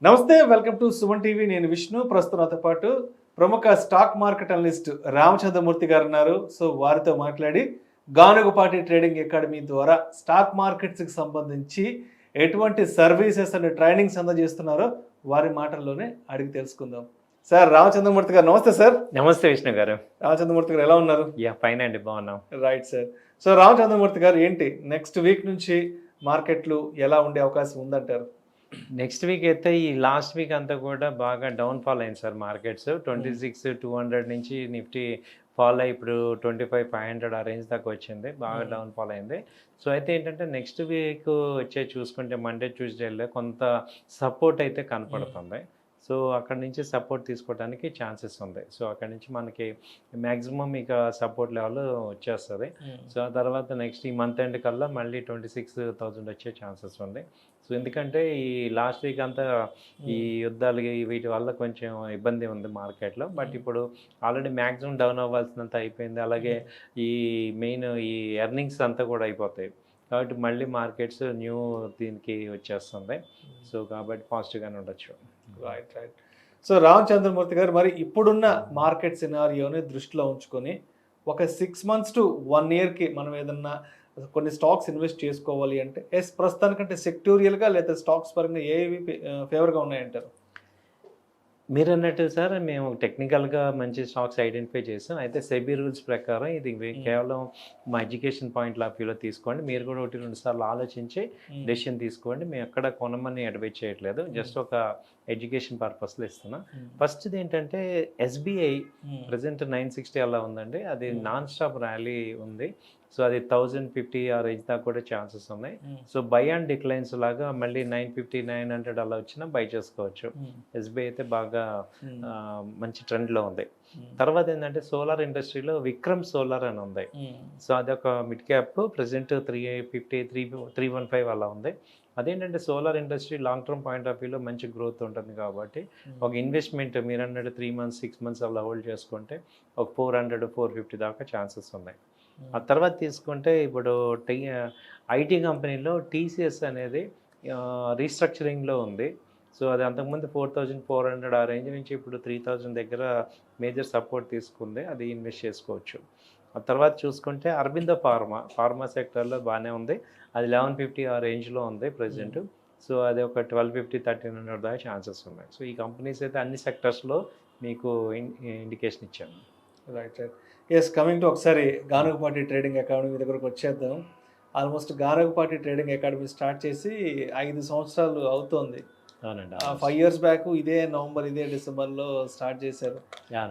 నమస్తే, welcome to Suman TV. నేను విష్ణు. ప్రస్తుతం నాతో పాటు ప్రముఖ స్టాక్ మార్కెట్ అనలిస్ట్ రామచంద్రమూర్తి గారు ఉన్నారు. సో వారితో మాట్లాడి గానుగపాటి ట్రేడింగ్ అకాడమీ ద్వారా స్టాక్ మార్కెట్స్కి సంబంధించి ఎటువంటి సర్వీసెస్ అండ్ ట్రైనింగ్స్ అందజేస్తున్నారో వారి మాటల్లోనే అడిగి తెలుసుకుందాం. సార్ రామచంద్రమూర్తి గారు నమస్తే. సార్ నమస్తే విష్ణు గారు. రామచంద్రమూర్తి గారు ఎలా ఉన్నారు? ఫైన్ అండి, బాగున్నాం. Right sir. సో రామచంద్రమూర్తి గారు, ఏంటి నెక్స్ట్ వీక్ నుంచి మార్కెట్లు ఎలా ఉండే అవకాశం ఉందంటారు? నెక్స్ట్ వీక్ అయితే ఈ లాస్ట్ వీక్ అంతా కూడా బాగా డౌన్ ఫాల్ అయింది సార్ మార్కెట్స్. 26,200 నుంచి నిఫ్టీ ఫాల్ అయ్యి ఇప్పుడు 25,500 ఆ రేంజ్ దాకా వచ్చింది. బాగా డౌన్ ఫాల్ అయింది. సో అయితే ఏంటంటే నెక్స్ట్ వీక్ వచ్చే చూసుకుంటే మండే ట్యూస్డేలో కొంత సపోర్ట్ అయితే కనపడుతుంది. సో అక్కడ నుంచి సపోర్ట్ తీసుకోవడానికి ఛాన్సెస్ ఉంది. సో అక్కడ నుంచి మనకి మ్యాక్సిమం ఇక సపోర్ట్ లెవెల్ వచ్చేస్తుంది. సో ఆ తర్వాత నెక్స్ట్ ఈ మంత్ ఎండ్ కల్లా మళ్ళీ 26,000 వచ్చే ఛాన్సెస్ ఉంది. సో ఎందుకంటే ఈ లాస్ట్ వీక్ అంతా ఈ యుద్ధాలు వీటి వల్ల కొంచెం ఇబ్బంది ఉంది మార్కెట్లో. బట్ ఇప్పుడు ఆల్రెడీ మ్యాక్సిమం డౌన్ అవ్వాల్సినంత అయిపోయింది. అలాగే ఈ మెయిన్ ఈ ఎర్నింగ్స్ అంతా కూడా అయిపోతాయి కాబట్టి మళ్ళీ మార్కెట్స్ న్యూ దీనికి వచ్చేస్తుంది. సో కాబట్టి పాజిటివ్గానే ఉండొచ్చు. రైట్. సో రామచంద్రమూర్తి గారు, మరి ఇప్పుడున్న మార్కెట్ సినారియోని దృష్టిలో ఉంచుకొని ఒక 6 months to 1 yearకి మనం ఏదన్నా కొన్ని స్టాక్స్ ఇన్వెస్ట్ చేసుకోవాలి అంటే ప్రస్తుతానికంటే సెక్టోరియల్గా లేదా స్టాక్స్ పరంగా ఏవి ఫేవర్గా ఉన్నాయంటారు? మీరు అన్నట్టు సార్, మేము టెక్నికల్గా మంచి స్టాక్స్ ఐడెంటిఫై చేసాం. అయితే సెబీ రూల్స్ ప్రకారం ఇది కేవలం మా ఎడ్యుకేషన్ పాయింట్ ఆఫ్ వ్యూలో తీసుకోండి. మీరు కూడా 1-2 సార్లు ఆలోచించి డెసిషన్ తీసుకోండి. మేము ఎక్కడ కొనమని అడ్వైజ్ చేయట్లేదు, జస్ట్ ఒక ఎడ్యుకేషన్ పర్పస్లో ఇస్తున్నాం. ఫస్ట్ది ఏంటంటే ఎస్బీఐ ప్రజెంట్ 960 అలా ఉందండి. అది నాన్ స్టాప్ ర్యాలీ ఉంది. సో అది 1050 ఆ రేంజ్ దాకా కూడా ఛాన్సెస్ ఉన్నాయి. సో బై అండ్ డిక్లైన్స్ లాగా మళ్ళీ 950, 900 అలా వచ్చినా బై చేసుకోవచ్చు. ఎస్బీఐ అయితే బాగా మంచి ట్రెండ్లో ఉంది. తర్వాత ఏంటంటే సోలార్ ఇండస్ట్రీలో విక్రమ్ సోలార్ అని ఉంది. సో అదొక మిడ్ క్యాప్, ప్రజెంట్ 350, 315 అలా ఉంది. అదేంటంటే solar industry long term point of వ్యూలో మంచి గ్రోత్ ఉంటుంది కాబట్టి ఒక ఇన్వెస్ట్మెంట్ మీరు అన్నట్టు 3 months 6 months అలా హోల్డ్ చేసుకుంటే ఒక 400, 450 దాకా ఛాన్సెస్ ఉన్నాయి. ఆ తర్వాత తీసుకుంటే ఇప్పుడు ఐటీ కంపెనీలో టీసీఎస్ అనేది రీస్ట్రక్చరింగ్లో ఉంది. సో అది అంతకుముందు 4,400 ఆ రేంజ్ నుంచి ఇప్పుడు 3,000 దగ్గర మేజర్ సపోర్ట్ తీసుకుంది. అది ఇన్వెస్ట్ చేసుకోవచ్చు. ఆ తర్వాత చూసుకుంటే అరబిందో ఫార్మా సెక్టర్లో బాగానే ఉంది. అది 1150 ఆ రేంజ్లో ఉంది ప్రజెంట్. సో అది ఒక 1250, 1300 దాకా ఛాన్సెస్ ఉన్నాయి. సో ఈ కంపెనీస్ అయితే అన్ని సెక్టర్స్లో మీకు ఇండికేషన్ ఇచ్చాను. రైట్. ఎస్, కమింగ్ టు ఒకసారి గానుగపాటి ట్రేడింగ్ అకాడమీ దగ్గరకు వచ్చేద్దాం. Almost Ganugapati trading academy start చేసి 5 సంవత్సరాలు అవుతోంది. అవునండి. 5 years బ్యాక్ ఇదే నవంబర్, ఇదే డిసెంబర్లో స్టార్ట్ చేశారు.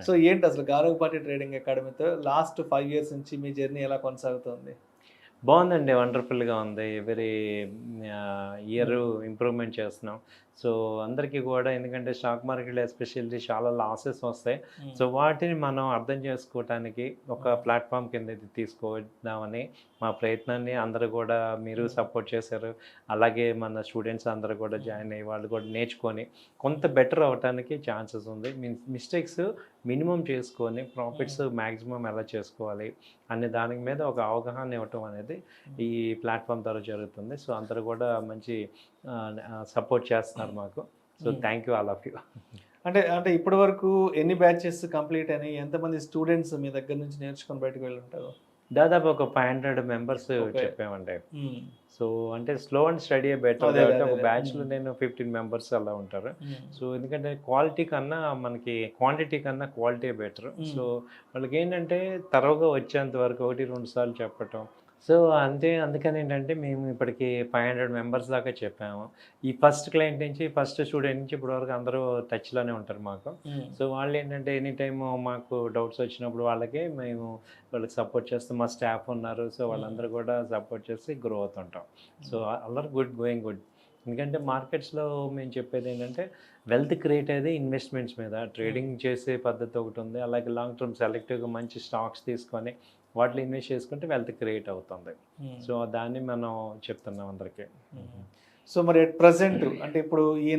సో ఏంటి అసలు గానుగపాటి ట్రేడింగ్ అకాడమీతో లాస్ట్ 5 years నుంచి మీ జర్నీ ఎలా కొనసాగుతుంది? బాగుందండి, వండర్ఫుల్గా ఉంది. ఎవ్రీ ఇయర్ ఇంప్రూవ్మెంట్ చేస్తున్నాం. సో అందరికీ కూడా, ఎందుకంటే స్టాక్ మార్కెట్లో ఎస్పెషల్లీ చాలా లాసెస్ వస్తాయి. సో వాటిని మనం అర్థం చేసుకోవటానికి ఒక ప్లాట్ఫామ్ కింద ఇది తీసుకొద్దామని మా ప్రయత్నాన్ని అందరూ కూడా మీరు సపోర్ట్ చేశారు. అలాగే మన స్టూడెంట్స్ అందరూ కూడా జాయిన్ అయ్యి వాళ్ళు కూడా నేర్చుకొని కొంత బెటర్ అవ్వటానికి ఛాన్సెస్ ఉంది. మిస్టేక్స్ మినిమం చేసుకొని ప్రాఫిట్స్ మ్యాక్సిమం ఎలా చేసుకోవాలి అనే దాని మీద ఒక అవగాహన ఇవ్వటం అనేది ఈ ప్లాట్ఫామ్ ద్వారా జరుగుతుంది. సో అందరూ కూడా మంచి సపోర్ట్ చేస్తున్నారు మాకు. So thank you all of you. అంటే ఇప్పటి వరకు ఎన్ని బ్యాచెస్ కంప్లీట్ అని, ఎంతమంది స్టూడెంట్స్ మీ దగ్గర నుంచి నేర్చుకొని బయటకు వెళ్ళి ఉంటారు? దాదాపు ఒక 500 members చెప్పామండి. సో అంటే స్లో అండ్ స్టడీ బెటర్. ఒక బ్యాచ్లో నేను 15 members అలా ఉంటారు. సో ఎందుకంటే క్వాలిటీ కన్నా మనకి క్వాంటిటీ కన్నా క్వాలిటీ బెటర్. సో వాళ్ళకి ఏంటంటే తరువుగా వచ్చేంత వరకు 1-2 సార్లు చెప్పటం. సో అందుకని ఏంటంటే మేము ఇప్పటికి 500 members దాకా చెప్పాము. ఈ ఫస్ట్ క్లయింట్ నుంచి, ఫస్ట్ స్టూడెంట్ నుంచి ఇప్పటివరకు అందరూ టచ్లోనే ఉంటారు మాకు. సో వాళ్ళు ఏంటంటే ఎనీ టైమ్ మాకు డౌట్స్ వచ్చినప్పుడు వాళ్ళకి సపోర్ట్ చేస్తూ మా స్టాఫ్ ఉన్నారు. సో వాళ్ళందరూ కూడా సపోర్ట్ చేసి గ్రో అవుతుంటాం. సో అందరూ గోయింగ్ గుడ్. ఎందుకంటే మార్కెట్స్లో మేము చెప్పేది ఏంటంటే వెల్త్ క్రియేట్ అయ్యేది ఇన్వెస్ట్మెంట్స్ మీద. ట్రేడింగ్ చేసే పద్ధతి ఒకటి ఉంది, అలాగే లాంగ్ టర్మ్ సెలెక్టివ్గా మంచి స్టాక్స్ తీసుకొని వాటిలో ఇన్వెస్ట్ చేసుకుంటే వెల్త్ క్రియేట్ అవుతుంది. సో దాన్ని మనం చెప్తున్నాం అందరికీ. సో మరి ఎట్ ప్రజెంట్ అంటే ఇప్పుడు ఈ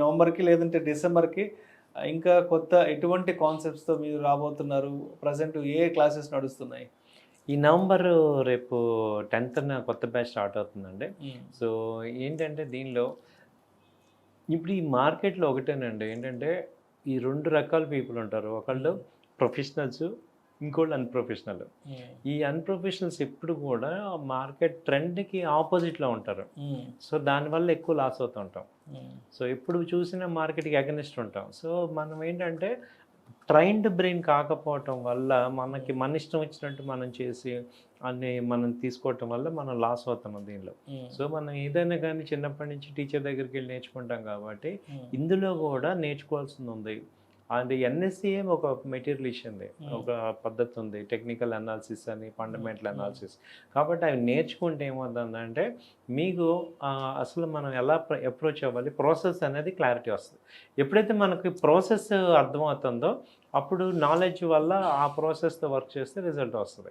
నవంబర్కి లేదంటే డిసెంబర్కి ఇంకా కొత్త ఎటువంటి కాన్సెప్ట్స్తో మీరు రాబోతున్నారు? ప్రజెంట్ ఏ క్లాసెస్ నడుస్తున్నాయి? ఈ నవంబర్ రేపు 10th కొత్త బ్యాచ్ స్టార్ట్ అవుతుందండి. సో ఏంటంటే దీనిలో ఇప్పుడు ఈ మార్కెట్లో ఒకటేనండి ఏంటంటే ఈ 2 రకాల పీపుల్ ఉంటారు. ఒకళ్ళు ప్రొఫెషనల్స్, ఇంకోళ్ళు అన్‌ప్రొఫెషనల్. ఈ అన్‌ప్రొఫెషనల్స్ ఎప్పుడు కూడా మార్కెట్ ట్రెండ్‌కి ఆపోజిట్‌లో ఉంటారు. సో, దానివల్ల ఎక్కువ లాస్ అవుతూ ఉంటాం. సో, ఎప్పుడు చూసినా మార్కెట్‌కి అగెనిస్ట్ ఉంటాం. సో, మనం ఏంటంటే ట్రైన్డ్ బ్రెయిన్ కాకపోవటం వల్ల మనకి మన ఇష్టం వచ్చినట్టు మనం చేసి అన్ని మనం తీసుకోవటం వల్ల మనం లాస్ అవుతున్నాం దీనిలో. సో, మనం ఏదైనా కానీ చిన్నప్పటి నుంచి టీచర్ దగ్గరికి వెళ్ళి నేర్చుకుంటాం కాబట్టి ఇందులో కూడా నేర్చుకోవాల్సింది ఉంది. అది ఎన్ఎస్సిఏ ఒక మెటీరియల్ ఇచ్చింది. ఒక పద్ధతి ఉంది. టెక్నికల్ అనాలిసిస్ అని, ఫండమెంటల్ అనాలిసిస్. కాబట్టి అవి నేర్చుకుంటే ఏమవుతుందంటే మీకు అసలు మనం ఎలా అప్రోచ్ అవ్వాలి, ప్రాసెస్ అనేది క్లారిటీ వస్తుంది. ఎప్పుడైతే మనకి ప్రాసెస్ అర్థమవుతుందో అప్పుడు నాలెడ్జ్ వల్ల ఆ ప్రాసెస్తో వర్క్ చేస్తే రిజల్ట్ వస్తుంది.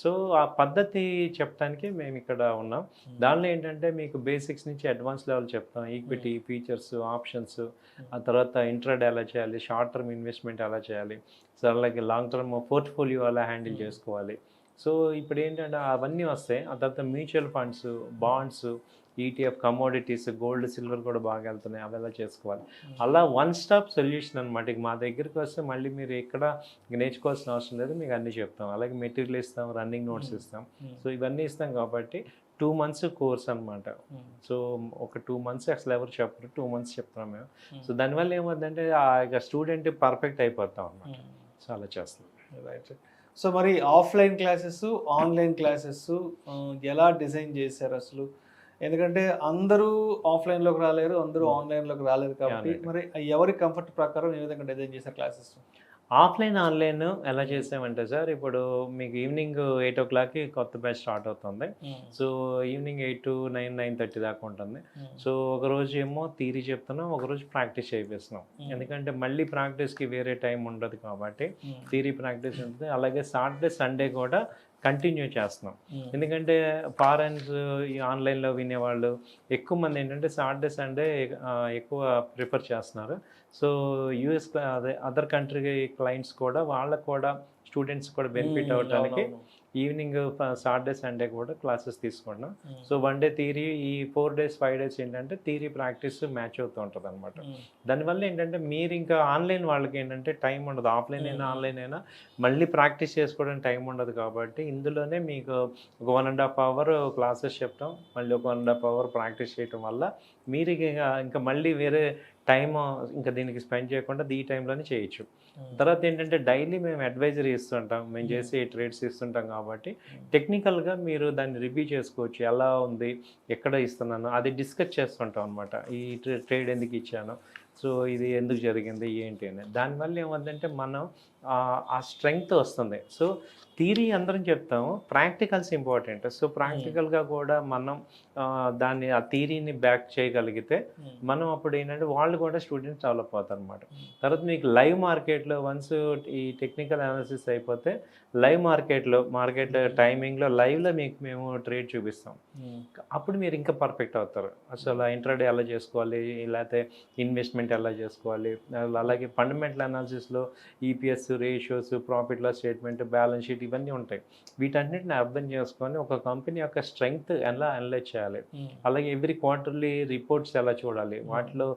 సో, ఆ పద్ధతి చెప్పడానికి మేము ఇక్కడ ఉన్నాం. దానిలో ఏంటంటే మీకు బేసిక్స్ నుంచి అడ్వాన్స్ లెవెల్ చెప్తాం. ఈక్విటీ, ఫీచర్స్, ఆప్షన్స్, ఆ తర్వాత ఇంట్రాడే ఎలా చేయాలి, షార్ట్ టర్మ్ ఇన్వెస్ట్మెంట్ ఎలా చేయాలి, సో అలాగే లాంగ్ టర్మ్ పోర్ట్ఫోలియో ఎలా హ్యాండిల్ చేసుకోవాలి. సో, ఇప్పుడు ఏంటంటే అవన్నీ వస్తాయి. ఆ తర్వాత mutual funds, bonds, ETF, commodities, gold, silver కూడా బాగా వెళ్తున్నాయి. అవి ఎలా చేసుకోవాలి. అలా వన్ స్టాప్ సొల్యూషన్ అనమాట. ఇక మా దగ్గరికి వస్తే మళ్ళీ మీరు ఎక్కడ నేర్చుకోవాల్సిన అవసరం లేదు. మీకు అన్నీ చెప్తాం. అలాగే మెటీరియల్ ఇస్తాం, రన్నింగ్ నోట్స్ ఇస్తాం. సో, ఇవన్నీ ఇస్తాం కాబట్టి 2 మంత్స్ కోర్స్ అనమాట. సో, ఒక 2 మంత్స్ అసలు ఎవరు చెప్పరు. 2 మంత్స్ చెప్తాం మేము. సో, దానివల్ల ఏమవుతుందంటే ఇక స్టూడెంట్ పర్ఫెక్ట్ అయిపోతాం అనమాట. సో, అలా చేస్తాం. రైట్. సో, మరి ఆఫ్లైన్ క్లాసెస్, ఆన్లైన్ క్లాసెస్ ఎలా డిజైన్ చేశారు అసలు? ఎందుకంటే అందరూ ఆఫ్లైన్లోకి రాలేరు, అందరూ ఆన్లైన్లోకి రాలేరు కాబట్టి మరి ఎవరి కంఫర్ట్ ప్రకారం ఏ విధంగా డిజైన్ చేశారు క్లాసెస్? ఆఫ్లైన్, ఆన్లైన్ ఎలా చేసామంటే సార్, ఇప్పుడు మీకు ఈవినింగ్ 8:00కి కొత్త బ్యాచ్ స్టార్ట్ అవుతుంది. సో, ఈవినింగ్ 8 to 9, 9:30 దాకా ఉంటుంది. సో, ఒకరోజు ఏమో థియరీ చెప్తున్నాం, ఒకరోజు ప్రాక్టీస్ చేపిస్తున్నాం. ఎందుకంటే మళ్ళీ ప్రాక్టీస్కి వేరే టైం ఉండదు కాబట్టి థియరీ ప్రాక్టీస్ ఉంటుంది. అలాగే సాటర్డే, సండే కూడా కంటిన్యూ చేస్తున్నాం. ఎందుకంటే ఫారెన్స్ ఈ ఆన్లైన్లో వినేవాళ్ళు ఎక్కువ మంది ఏంటంటే సాటర్డే, సండే ఎక్కువ ప్రిఫర్ చేస్తున్నారు. సో, యూఎస్ అదే అదర్ కంట్రీ క్లయింట్స్ కూడా వాళ్ళకు కూడా స్టూడెంట్స్ కూడా బెనిఫిట్ అవ్వడానికి ఈవినింగ్ సాటర్డే, సండే కూడా క్లాసెస్ తీసుకుంటున్నాం. సో, 1 డే థియరీ, ఈ 4 days 5 days ఏంటంటే థియరీ ప్రాక్టీస్ మ్యాచ్ అవుతూ ఉంటుంది అనమాట. దానివల్ల ఏంటంటే మీరు ఇంకా ఆన్లైన్ వాళ్ళకి ఏంటంటే టైం ఉండదు. ఆఫ్లైన్ అయినా ఆన్లైన్ అయినా మళ్ళీ ప్రాక్టీస్ చేసుకోవడానికి టైం ఉండదు కాబట్టి ఇందులోనే మీకు ఒక 1.5 hour క్లాసెస్ చెప్తాం. మళ్ళీ ఒక 1.5 hour ప్రాక్టీస్ చేయటం వల్ల మీరు ఇంకా మళ్ళీ వేరే టైం ఇంకా దీనికి స్పెండ్ చేయకుండా ఈ టైంలోనే చేయొచ్చు. తర్వాత ఏంటంటే డైలీ మేము అడ్వైజరీ ఇస్తుంటాం. మేము చేసే ట్రేడ్స్ ఇస్తుంటాం కాబట్టి టెక్నికల్గా మీరు దాన్ని రివ్యూ చేసుకోవచ్చు. ఎలా ఉంది, ఎక్కడ ఇస్తున్నాను అది డిస్కస్ చేస్తుంటాం అనమాట. ఈ ట్రేడ్ ఎందుకు ఇచ్చాను, సో ఇది ఎందుకు జరిగింది, ఏంటి అని. దానివల్ల ఏమవుతుందంటే మనం ఆ స్ట్రెంగ్త్ వస్తుంది. సో, థియరీ అందరం చెప్తాము, ప్రాక్టికల్స్ ఇంపార్టెంట్. సో, ప్రాక్టికల్గా కూడా మనం దాన్ని ఆ థియరీని బ్యాక్ చేయగలిగితే మనం అప్పుడు ఏంటంటే వాళ్ళు కూడా స్టూడెంట్స్ డెవలప్ అవుతారు అనమాట. తర్వాత మీకు లైవ్ మార్కెట్లో వన్స్ ఈ టెక్నికల్ అనాలిసిస్ అయిపోతే లైవ్ మార్కెట్ టైమింగ్లో లైవ్లో మీకు మేము ట్రేడ్ చూపిస్తాం. అప్పుడు మీరు ఇంకా పర్ఫెక్ట్ అవుతారు. అసలు ఇంట్రాడే ఎలా చేసుకోవాలి, లేకపోతే ఇన్వెస్ట్మెంట్ ఎలా చేసుకోవాలి, అలాగే ఫండమెంటల్ అనాలిసిస్లో EPS, ratios, profit loss statement, balance sheet ఇవన్నీ ఉంటాయి. వీటన్నిటిని అర్థం చేసుకొని ఒక కంపెనీ యొక్క స్ట్రెంగ్త్ ఎలా అనలైజ్ చేయాలి, అలాగే ఎవ్రీ క్వార్టర్లీ రిపోర్ట్స్ ఎలా చూడాలి, వాటిలో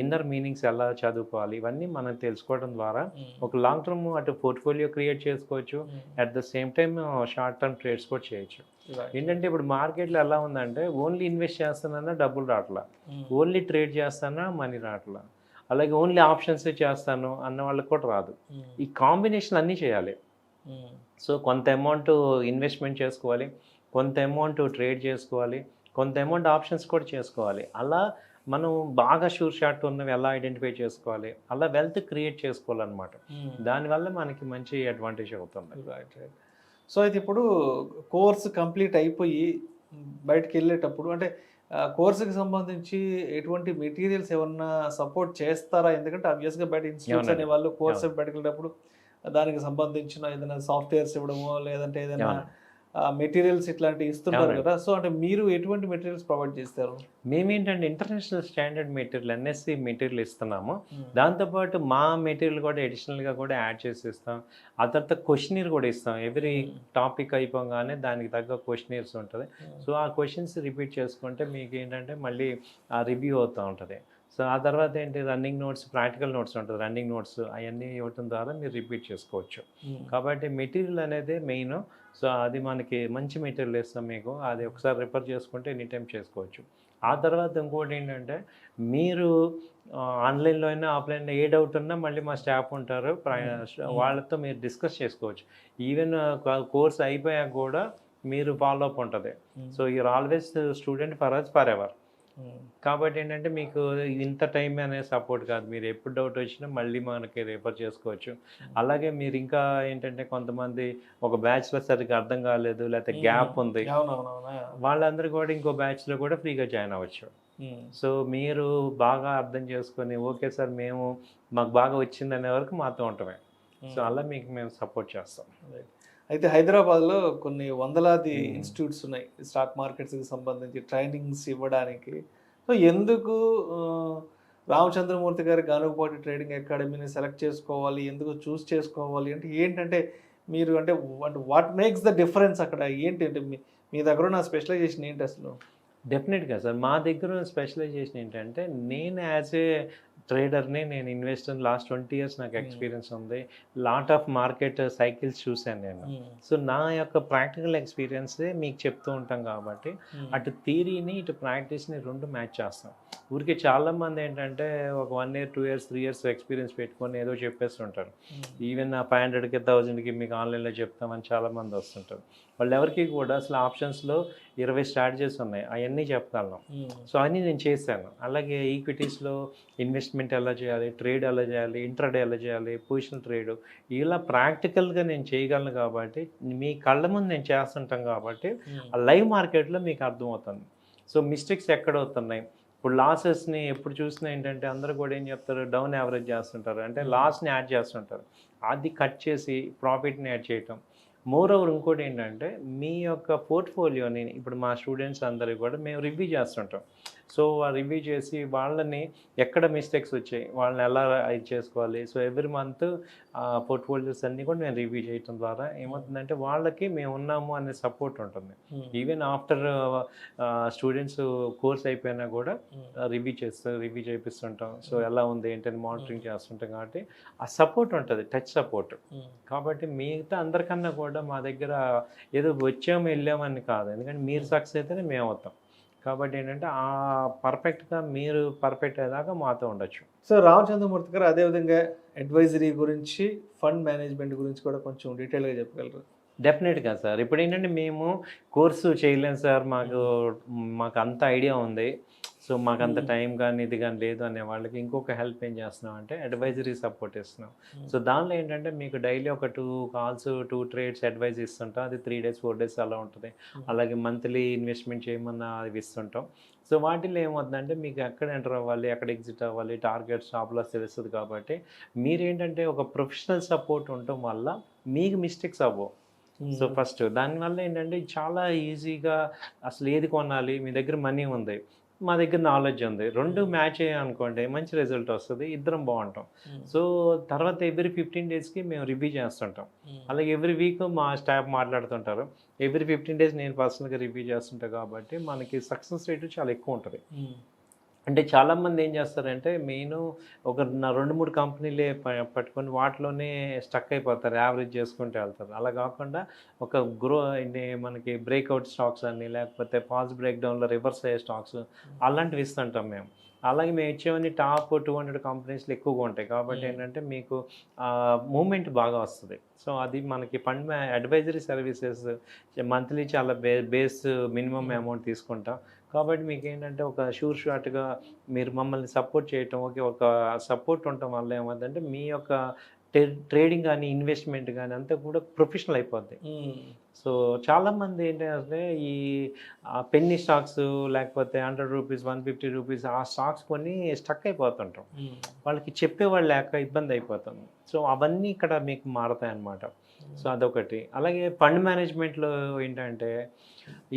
ఇన్నర్ మీనింగ్స్ ఎలా చదువుకోవాలి, ఇవన్నీ మనం తెలుసుకోవడం ద్వారా ఒక లాంగ్ టర్మ్ అటు పోర్ట్ఫోలియో క్రియేట్ చేసుకోవచ్చు. At the same time short term trades కూడా చేయొచ్చు. ఏంటంటే ఇప్పుడు మార్కెట్లో ఎలా ఉందంటే ఓన్లీ ఇన్వెస్ట్ చేస్తానన్నా డబ్బులు రావట్లా, ఓన్లీ ట్రేడ్ చేస్తానా మనీ రావట్లా, అలాగే ఓన్లీ ఆప్షన్స్ చేస్తాను అన్న వాళ్ళకి కూడా రాదు. ఈ కాంబినేషన్ అన్నీ చేయాలి. సో, కొంత అమౌంట్ ఇన్వెస్ట్మెంట్ చేసుకోవాలి, కొంత అమౌంట్ ట్రేడ్ చేసుకోవాలి, కొంత అమౌంట్ ఆప్షన్స్ కూడా చేసుకోవాలి. అలా మనం బాగా షార్ట్ ఉన్నవి ఎలా ఐడెంటిఫై చేసుకోవాలి, అలా వెల్త్ క్రియేట్ చేసుకోవాలన్నమాట. దానివల్ల మనకి మంచి అడ్వాంటేజ్ అవుతుంది. రైట్. సో, అయితే ఇప్పుడు కోర్స్ కంప్లీట్ అయిపోయి బయటకు వెళ్ళేటప్పుడు అంటే కోర్సుకి సంబంధించి ఎటువంటి మెటీరియల్స్ ఏమన్నా సపోర్ట్ చేస్తారా? ఎందుకంటే ఆబ్వియస్గా బయట ఇన్స్టిట్యూట్స్ అనే వాళ్ళు కోర్స్ బయటకు వెళ్ళేటప్పుడు దానికి సంబంధించిన ఏదైనా సాఫ్ట్వేర్స్ ఇవ్వడమో లేదంటే ఏదైనా మెటీరియల్స్ ఇట్లాంటివి ఇస్తుంటారు కదా. సో, అంటే మీరు ఎటువంటి మెటీరియల్స్ ప్రొవైడ్ చేస్తారు? మేమేంటంటే international standard material, NSC material ఇస్తున్నాము. దాంతోపాటు మా మెటీరియల్ కూడా అడిషనల్గా కూడా యాడ్ చేసి ఇస్తాం. ఆ తర్వాత క్వశ్చనీర్ కూడా ఇస్తాం. ఎవ్రీ టాపిక్ అయిపోగానే దానికి తగ్గ క్వశ్చనీర్స్ ఉంటుంది. సో, ఆ క్వశ్చన్స్ రిపీట్ చేసుకుంటే మీకు ఏంటంటే మళ్ళీ రివ్యూ అవుతూ ఉంటుంది. సో ఆ తర్వాత ఏంటి రన్నింగ్ నోట్స్, ప్రాక్టికల్ నోట్స్ ఉంటుంది, రన్నింగ్ నోట్స్ అవన్నీ ఇవ్వటం ద్వారా మీరు రిపీట్ చేసుకోవచ్చు. కాబట్టి మెటీరియల్ అనేది మెయిన్. సో అది మనకి మంచి మెటీరియల్ ఇస్తాం మీకు, అది ఒకసారి రిఫర్ చేసుకుంటే ఎనీ టైం చేసుకోవచ్చు. ఆ తర్వాత ఇంకోటి ఏంటంటే మీరు ఆన్లైన్లో అయినా ఆఫ్లైన్లో ఏ డౌట్ ఉన్నా మళ్ళీ మా స్టాఫ్ ఉంటారు, వాళ్ళతో మీరు డిస్కస్ చేసుకోవచ్చు. ఈవెన్ కోర్స్ అయిపోయాక కూడా మీరు ఫాలో అప్ ఉంటుంది. So you're always student for us forever. కాబట్టి ఏంటంటే మీకు ఇంత టైం అనే సపోర్ట్ కాదు, మీరు ఎప్పుడు డౌట్ వచ్చినా మళ్ళీ మనకి రిఫర్ చేసుకోవచ్చు. అలాగే మీరు ఇంకా ఏంటంటే కొంతమంది ఒక బ్యాచ్లో సరిగ్గా అర్థం కాలేదు, లేకపోతే గ్యాప్ ఉంది, వాళ్ళందరూ కూడా ఇంకో బ్యాచ్లో కూడా ఫ్రీగా జాయిన్ అవ్వచ్చు. సో మీరు బాగా అర్థం చేసుకొని ఓకే సార్ మాకు బాగా వచ్చిందనే వరకు మాతో ఉంటామే. సో అలా మీకు మేము సపోర్ట్ చేస్తాం. అయితే హైదరాబాద్లో కొన్ని వందలాది ఇన్స్టిట్యూట్స్ ఉన్నాయి స్టాక్ మార్కెట్స్కి సంబంధించి ట్రైనింగ్స్ ఇవ్వడానికి. సో ఎందుకు రామచంద్రమూర్తి గారి గానుగపాటి ట్రేడింగ్ అకాడమీని సెలెక్ట్ చేసుకోవాలి, ఎందుకు చూస్ చేసుకోవాలి అంటే ఏంటంటే మీరు అంటే వాట్ మేక్స్ ద డిఫరెన్స్ అక్కడ ఏంటి అంటే మీ దగ్గర ఉన్న స్పెషలైజేషన్ ఏంటి అసలు? డెఫినెట్గా సార్, మా దగ్గర స్పెషలైజేషన్ ఏంటంటే నేను యాజ్ ఏ ట్రేడర్ని, నేను ఇన్వెస్టర్, లాస్ట్ 20 years నాకు ఎక్స్పీరియన్స్ ఉంది. లాట్ ఆఫ్ మార్కెట్ సైకిల్స్ చూశాను నేను. సో నా యొక్క ప్రాక్టికల్ ఎక్స్పీరియన్సే మీకు చెప్తూ ఉంటాం కాబట్టి అటు థియరీని ఇటు ప్రాక్టీస్ని రెండు మ్యాచ్ చేస్తాం. ఊరికి చాలామంది ఏంటంటే ఒక 1 year 2 years 3 years ఎక్స్పీరియన్స్ పెట్టుకొని ఏదో చెప్పేస్తుంటారు. ఈవెన్ 500కి 1000కి మీకు ఆన్లైన్లో చెప్తామని చాలామంది వస్తుంటారు. వాళ్ళు ఎవరికి కూడా అసలు ఆప్షన్స్లో 20 స్ట్రాటజీస్ ఉన్నాయి, అవన్నీ చెప్పగలను. సో అన్నీ నేను చేశాను. అలాగే ఈక్విటీస్లో ఇన్వెస్ట్మెంట్ ఎలా చేయాలి, ట్రేడ్ ఎలా చేయాలి, ఇంట్రాడే ఎలా చేయాలి, పొజిషనల్ ట్రేడ్, ఇలా ప్రాక్టికల్గా నేను చేయగలను. కాబట్టి మీ కళ్ళ ముందు నేను చేస్తుంటాం కాబట్టి ఆ లైవ్ మార్కెట్లో మీకు అర్థమవుతుంది. సో మిస్టేక్స్ ఎక్కడ అవుతున్నాయి, ఇప్పుడు లాసెస్ని ఎప్పుడు చూసినా ఏంటంటే అందరూ కూడా ఏం చెప్తారు, డౌన్ యావరేజ్ చేస్తుంటారు, అంటే లాస్ని యాడ్ చేస్తుంటారు. అది కట్ చేసి ప్రాఫిట్ని యాడ్ చేయటం. మోర్ ఓవర్ ఇంకోటి ఏంటంటే మీ యొక్క పోర్ట్ఫోలియోని ఇప్పుడు మా స్టూడెంట్స్ అందరికీ కూడా మేము రివ్యూ చేస్తుంటాం. సో రివ్యూ చేసి వాళ్ళని ఎక్కడ మిస్టేక్స్ వచ్చాయి, వాళ్ళని ఎలా ఇది చేసుకోవాలి. సో ఎవ్రీ మంత్ పోర్ట్ఫోలియోస్ అన్నీ కూడా నేను రివ్యూ చేయడం ద్వారా ఏమవుతుందంటే వాళ్ళకి మేము ఉన్నాము అనే సపోర్ట్ ఉంటుంది. ఈవెన్ ఆఫ్టర్ స్టూడెంట్స్ కోర్స్ అయిపోయినా కూడా రివ్యూ చేపిస్తుంటాం. సో ఎలా ఉంది ఏంటని మానిటరింగ్ చేస్తుంటాం. కాబట్టి ఆ సపోర్ట్ ఉంటుంది, టచ్ సపోర్ట్. కాబట్టి మిగతా అందరికన్నా కూడా మా దగ్గర ఏదో వచ్చాము వెళ్ళామని కాదు, ఎందుకంటే మీరు సక్సెస్ అయితేనే మేము అవుతాం. కాబట్టి ఏంటంటే ఆ పర్ఫెక్ట్గా మీరు పర్ఫెక్ట్ అయ్యేదాకా మాతో ఉండొచ్చు. సో రామచంద్రమూర్తి గారు అదేవిధంగా అడ్వైజరీ గురించి, ఫండ్ మేనేజ్మెంట్ గురించి కూడా కొంచెం డీటెయిల్గా చెప్పగలరు? డెఫినెట్గా సార్, ఇప్పుడు ఏంటంటే మేము కోర్సు చేయలేము సార్, మాకు అంత ఐడియా ఉంది, సో మాకు అంత టైం కానీ ఇది కానీ లేదు అనే వాళ్ళకి ఇంకొక హెల్ప్ ఏం చేస్తున్నాం అంటే అడ్వైజరీ సపోర్ట్ ఇస్తున్నాం. సో దానిలో ఏంటంటే మీకు డైలీ ఒక 2 calls 2 trades అడ్వైజ్ ఇస్తుంటాం. అది 3 days 4 days అలా ఉంటుంది. అలాగే మంత్లీ ఇన్వెస్ట్మెంట్ చేయమన్నా అవి ఇస్తుంటాం. సో వాటిల్లో ఏమవుతుందంటే మీకు ఎక్కడ ఎంటర్ అవ్వాలి, ఎక్కడ ఎగ్జిట్ అవ్వాలి, టార్గెట్ స్టాప్ లాస్ తెలుస్తుంది. కాబట్టి మీరేంటంటే ఒక ప్రొఫెషనల్ సపోర్ట్ ఉండటం వల్ల మీకు మిస్టేక్స్ అవ్వవు. సో ఫస్ట్ దానివల్ల ఏంటంటే చాలా ఈజీగా అసలు ఏది కొనాలి, మీ దగ్గర మనీ ఉంది, మా దగ్గర నాలెడ్జ్ ఉంది, రెండు మ్యాచ్ అయ్యాయనుకోండి మంచి రిజల్ట్ వస్తుంది, ఇద్దరం బాగుంటాం. సో తర్వాత ఎవ్రీ 15 daysకి మేము రివ్యూ చేస్తుంటాం. అలాగే ఎవ్రీ వీక్ మా స్టాఫ్ మాట్లాడుతుంటారు. ఎవ్రీ 15 days నేను పర్సనల్గా రివ్యూ చేస్తుంటాను. కాబట్టి మనకి సక్సెస్ రేటు చాలా ఎక్కువ ఉంటుంది. అంటే చాలామంది ఏం చేస్తారంటే మెయిన్ ఒక 2-3 కంపెనీలే పట్టుకొని వాటిలోనే స్టక్ అయిపోతారు, యావరేజ్ చేసుకుంటూ వెళ్తారు. అలా కాకుండా ఒక మనకి బ్రేక్అవుట్ స్టాక్స్ అని, లేకపోతే ఫాస్ట్ బ్రేక్ డౌన్లో రివర్స్ అయ్యే స్టాక్స్ అలాంటివి ఇస్తుంటాం మేము. అలాగే మేము ఇచ్చేవన్నీ టాప్ 200 కంపెనీస్లో ఎక్కువగా ఉంటాయి. కాబట్టి ఏంటంటే మీకు మూమెంట్ బాగా వస్తుంది. సో అది మనకి ఫండ్ అడ్వైజరీ సర్వీసెస్ మంత్లీ చాలా బేస్ మినిమం అమౌంట్ తీసుకుంటాం. కాబట్టి మీకు ఏంటంటే ఒక షార్ట్గా మీరు మమ్మల్ని సపోర్ట్ చేయటం, ఒక సపోర్ట్ ఉండటం వల్ల ఏమవుతుందంటే మీ యొక్క ట్రేడింగ్ కానీ ఇన్వెస్ట్మెంట్ కానీ అంతా కూడా ప్రొఫెషనల్ అయిపోద్ది. సో చాలామంది ఏంటంటే ఈ పెన్నీ స్టాక్స్ లేకపోతే 100 రూపీస్ 150 రూపీస్ ఆ స్టాక్స్ కొని స్టక్ అయిపోతుంటాం. వాళ్ళకి చెప్పేవాళ్ళు లేక ఇబ్బంది అయిపోతుంది. సో అవన్నీ ఇక్కడ మీకు మారతాయి అన్నమాట. సో అదొకటి. అలాగే ఫండ్ మేనేజ్మెంట్లో ఏంటంటే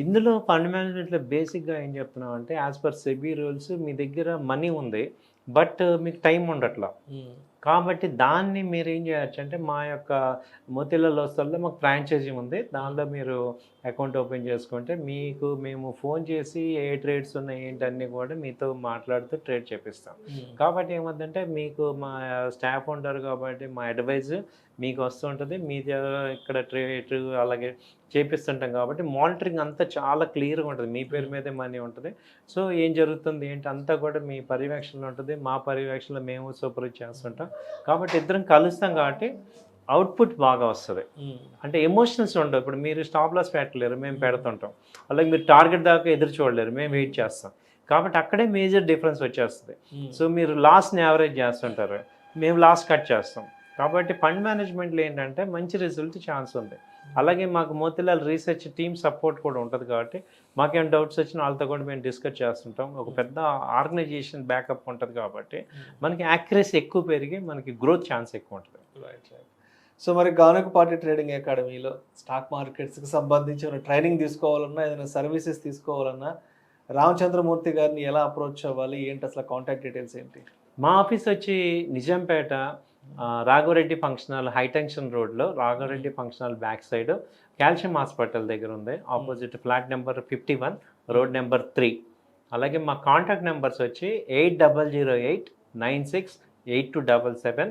ఇందులో ఫండ్ మేనేజ్మెంట్లో బేసిక్గా ఏం చెప్తున్నాం అంటే యాజ్ పర్ సెబీ రూల్స్ మీ దగ్గర మనీ ఉంది, బట్ మీకు టైం ఉండట్లా. కాబట్టి దాన్ని మీరు ఏం చేయొచ్చు అంటే మా యొక్క మోతీలాల్ ఓస్వాల్‌లో మాకు ఫ్రాంచైజీ ఉంది. దానిలో మీరు అకౌంట్ ఓపెన్ చేసుకుంటే మీకు మేము ఫోన్ చేసి ఏ ట్రేడ్స్ ఉన్నాయి ఏంటన్నీ కూడా మీతో మాట్లాడుతూ ట్రేడ్ చేపిస్తాం. కాబట్టి ఏమవుతుందంటే మీకు మా స్టాఫ్ ఉంటారు కాబట్టి మా అడ్వైజ్ మీకు వస్తుంటుంది. మీ ఇక్కడ ట్రేడ్ అలాగే చేపిస్తుంటాం కాబట్టి మానిటరింగ్ అంతా చాలా క్లియర్గా ఉంటుంది. మీ పేరు మీదే మనీ ఉంటుంది. సో ఏం జరుగుతుంది ఏంటి అంతా కూడా మీ పర్యవేక్షణలో ఉంటుంది. మా పర్యవేక్షణలో మేము సూపర్వైజ్ చేస్తుంటాం. కాబట్టి ఇద్దరం కలుస్తాం కాబట్టి అవుట్పుట్ బాగా వస్తుంది. అంటే ఎమోషనల్స్ ఉండవు. ఇప్పుడు మీరు స్టాప్ లాస్ పెట్టలేరు, మేము పెడుతుంటాం. అలాగే మీరు టార్గెట్ దాకా ఎదురు చూడలేరు, మేము వెయిట్ చేస్తాం. కాబట్టి అక్కడే మేజర్ డిఫరెన్స్ వచ్చేస్తుంది. సో మీరు లాస్ని యావరేజ్ చేస్తుంటారు, మేము లాస్ కట్ చేస్తాం. కాబట్టి ఫండ్ మేనేజ్మెంట్లో ఏంటంటే మంచి రిజల్ట్ ఛాన్స్ ఉంది. అలాగే మాకు మోతీలాల్ రీసెర్చ్ టీమ్ సపోర్ట్ కూడా ఉంటుంది కాబట్టి మాకేం డౌట్స్ వచ్చినా వాళ్ళతో కూడా మేము డిస్కస్ చేస్తుంటాం. ఒక పెద్ద ఆర్గనైజేషన్ బ్యాకప్ ఉంటుంది కాబట్టి మనకి యాక్యురసీ ఎక్కువ పెరిగి మనకి గ్రోత్ ఛాన్స్ ఎక్కువ ఉంటుంది. సో మరి గానుగపాటి ట్రేడింగ్ అకాడమీలో స్టాక్ మార్కెట్స్కి సంబంధించిన ట్రైనింగ్ తీసుకోవాలన్నా ఏదైనా సర్వీసెస్ తీసుకోవాలన్నా రామచంద్రమూర్తి గారిని ఎలా అప్రోచ్ అవ్వాలి, ఏంటి అసలు కాంటాక్ట్ డీటెయిల్స్ ఏంటి? మా ఆఫీస్ వచ్చి Nizampet Raghavareddy function hall high tension రోడ్లో Raghavareddy function hall back side calcium hospital దగ్గర ఉంది. Opposite flat number 51 road number 3. అలాగే మా కాంటాక్ట్ నెంబర్స్ వచ్చి 8008968277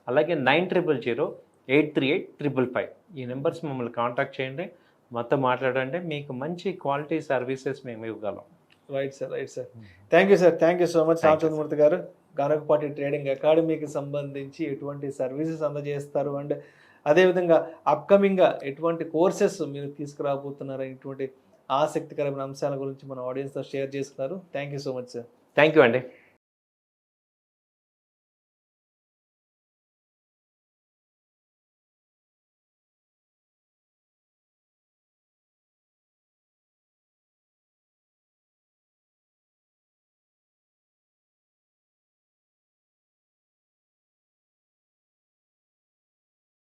అలాగే 9000838555. ఈ నెంబర్స్ మమ్మల్ని కాంటాక్ట్ చేయండి, మొత్తం మాట్లాడండి. మీకు మంచి క్వాలిటీ సర్వీసెస్ మేము ఇవ్వగలం. Right sir. Thank you sir. Thank you so much Ramachandramurthy గారు. గానుగపాటి ట్రేడింగ్ అకాడమీకి సంబంధించి ఎటువంటి సర్వీసెస్ అందజేస్తారు అండ్ అదేవిధంగా అప్కమింగ్గా ఎటువంటి కోర్సెస్ మీరు తీసుకురాబోతున్నారు ఇటువంటి ఆసక్తికరమైన అంశాల గురించి మన ఆడియన్స్తో షేర్ చేసుకున్నారు. Thank you so much sir. Thank you అండి.